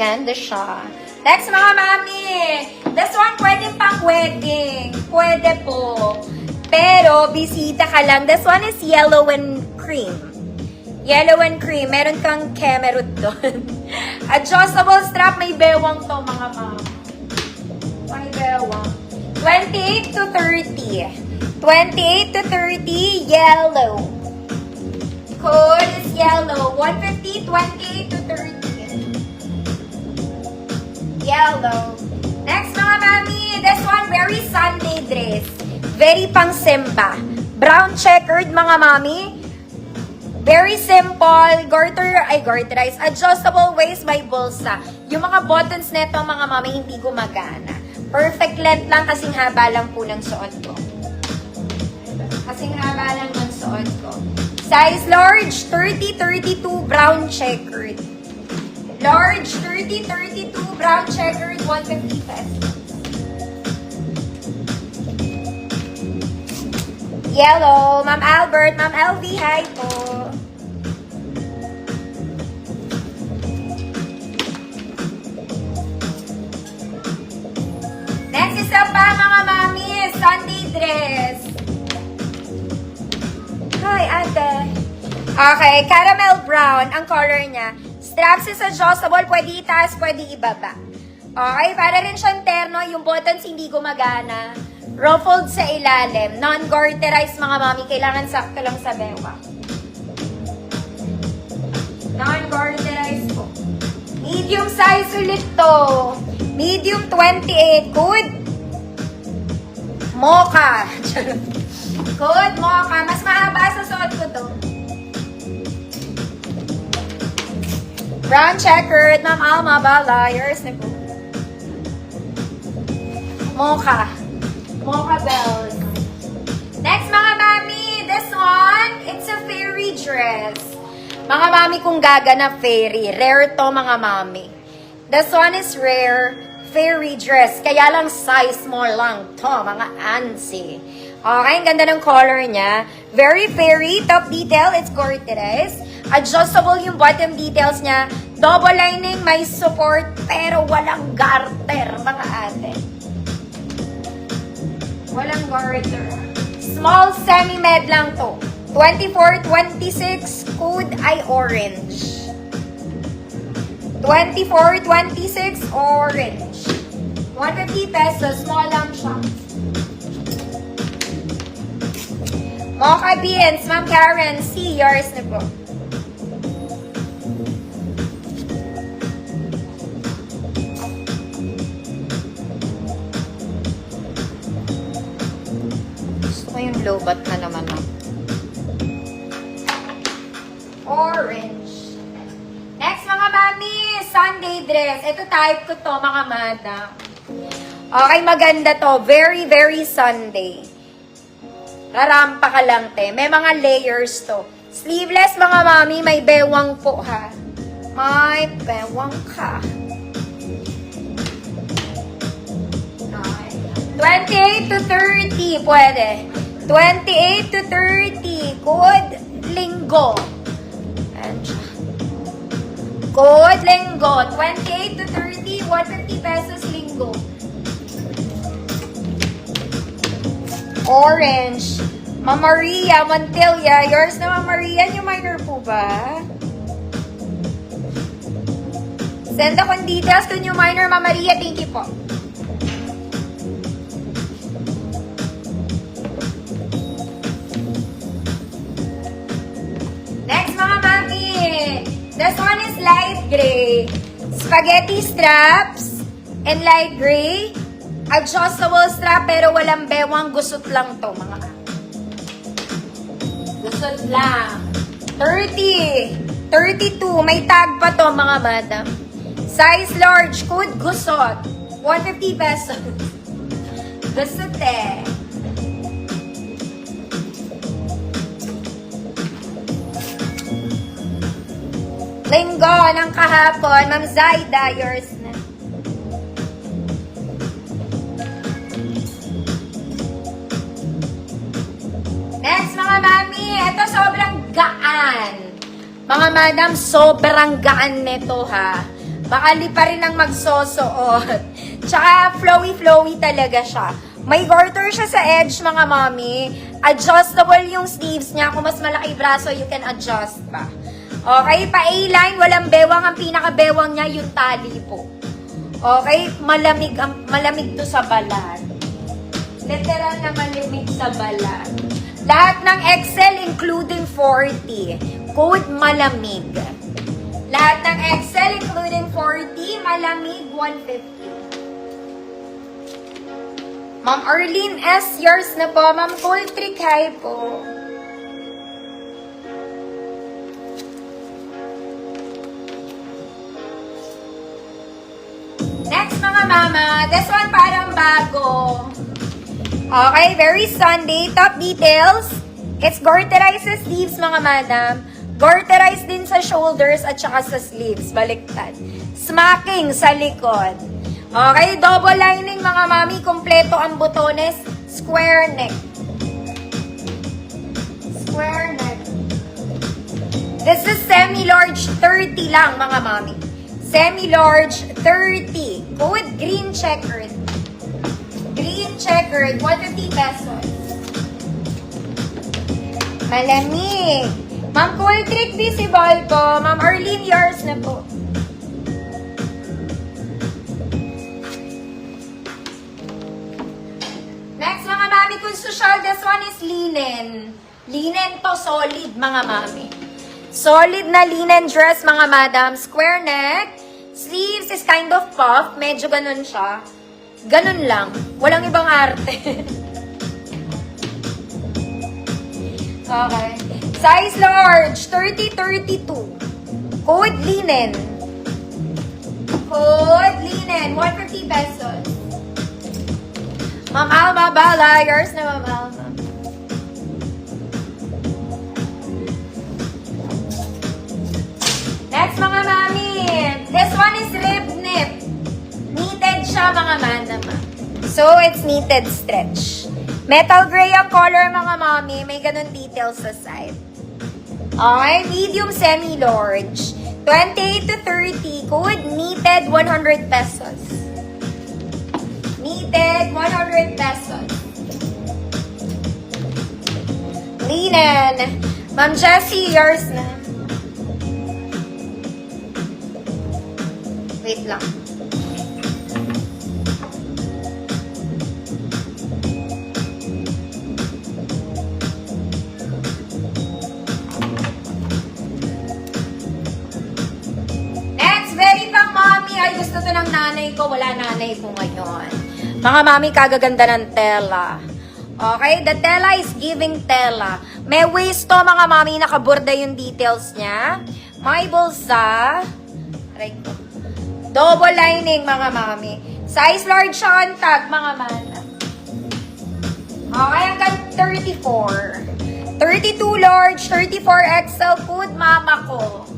Maganda siya. Next mga mami, this one pwede pang wedding. Pwede po. Pero, bisita ka lang. This one is yellow and cream. Yellow and cream. Meron kang kemerut doon. Adjustable strap. May bewang to mga mami. May bewang. 28 to 30. 28 to 30, yellow. Code is yellow. 150, 28 to 30. Yellow. Next mga mami, this one very Sunday dress. Very pang simba. Brown checkered mga mami. Very simple. Garterized. Adjustable waist by bulsa. Yung mga buttons neto mga mami hindi gumagana. Perfect length lang kasing haba lang po ng suot ko. Kasing haba lang ng suot ko. Size large, 30-32 brown checkered. Large, 30-32 brown checkered, 150 pesos. Yellow, Ma'am Albert, Ma'am LV, hi po. Next isa pa mga mami, Sunday dress. Hi, ate. Okay, caramel brown ang color niya. Straps is adjustable, pwede itaas, pwede ibaba. Okay, para rin siyang terno, yung buttons hindi gumagana. Ruffled sa ilalim, non-garterized mga mami, kailangan sakto lang sa bewa. Non-garterized po. Medium size ulit to. Medium 28, good. Mocha. Good, mocha. Mas mahaba sa suot ko to. Brown checkered, Ma'am Alma Bala. Yours na po. Mocha. Mocha bells. Next, mga mami. This one, it's a fairy dress. Mga mami kung gaga na fairy. Rare to, mga mami. This one is rare. Fairy dress. Kaya lang size small lang to, mga ansi. Okay, ang ganda ng color niya. Very fairy. Top detail, it's garterized. Adjustable yung bottom details niya. Double lining, may support, pero walang garter, mga ate. Walang garter. Small semi-med lang to. 24-26, code ay orange. 24-26, orange. 150 pesos, small lang siya. Mocha beans, Ma'am Karen, see yours na po. Yung lobat na naman ako. Orange. Next mga mami, Sunday dress. Ito type ko to mga madam. Okay, maganda to. Very, very Sunday. Rarampa ka lang te. May mga layers to. Sleeveless mga mami, may bewang po ha. May bewang ka. 28 to 30, pwede. 28 to 30. Good linggo. Good linggo. 28 to 30. 150 pesos linggo. Orange. Ma'am Maria, Montilla. Yours na Ma'am Maria. Yung minor po ba? Send akong details kung yung minor Ma'am Maria. Thank you po. This one is light gray. Spaghetti straps and light gray. Adjustable strap pero walang bewang. Gusot lang to mga gusot lang. 30. 32. May tag pa to mga madam. Size large. Code gusot. 150 pesos. Gusot eh. Linggo ng kahapon, Ma'am Zaida, yours na. Next, mga mami, ito sobrang gaan. Mga madam, sobrang gaan nito ha. Makali pa rin ang magsosuot. Tsaka flowy-flowy talaga siya. May garter siya sa edge, mga mami. Adjustable yung sleeves niya. Kung mas malaki braso, you can adjust pa. Okay, pa A-line, walang bewang. Ang pinaka-bewang niya, yung tali po. Okay, malamig to sa balat. Literal na malamig sa balat. Lahat ng XL, including 40. Code malamig. Lahat ng XL, including 40, malamig 150. Ma'am Arlene S., yours na po. Ma'am Coltrick, hi po. Next, mga mama. This one parang bago. Okay, very Sunday. Top details. It's garterized sa sleeves, mga madam. Garterized din sa shoulders at saka sa sleeves. Baliktad. Smacking sa likod. Okay, double lining, mga mami. Kompleto ang butones. Square neck. Square neck. This is semi-large 30 lang, mga mami. Semi-large 30. Code green checkered. Green checkered. 150 pesos. Malamig. Ma'am Coltrick, visible po. Ma'am Arlene, yours na po. Next, mga mami, kung social, this one is linen. Linen to, solid, mga mami. Solid na linen dress, mga madam. Square neck. Sleeves is kind of puff. Medyo ganun siya. Ganun lang. Walang ibang arte. Okay. Size large, 30-32. Code linen. Code linen, 150 pesos. Ma'am Alma Bala, yours na, Ma'am Alma. Next, mga mami. This one is rib knit. Knitted siya, mga madama. So, it's knitted stretch. Metal gray ang color, mga mami. May ganun details sa side. Okay, medium semi-large. 28 to 30. Code knitted 100 pesos. Knitted 100 pesos. Linen. Ma'am Jessie, yours na. Wait lang. Next, very pang mommy. Ay, gusto to ng nanay ko. Wala nanay ko ngayon. Mga mami, kagaganda ng tela. Okay, the tela is giving tela. May waist to, mga mami. Nakaborda yung details niya. May bulsa. Aray ko. Double lining, mga mami. Size large siya on tag, mga mana. Okay, hanggang 34. 32 large, 34 XL food, mama ko.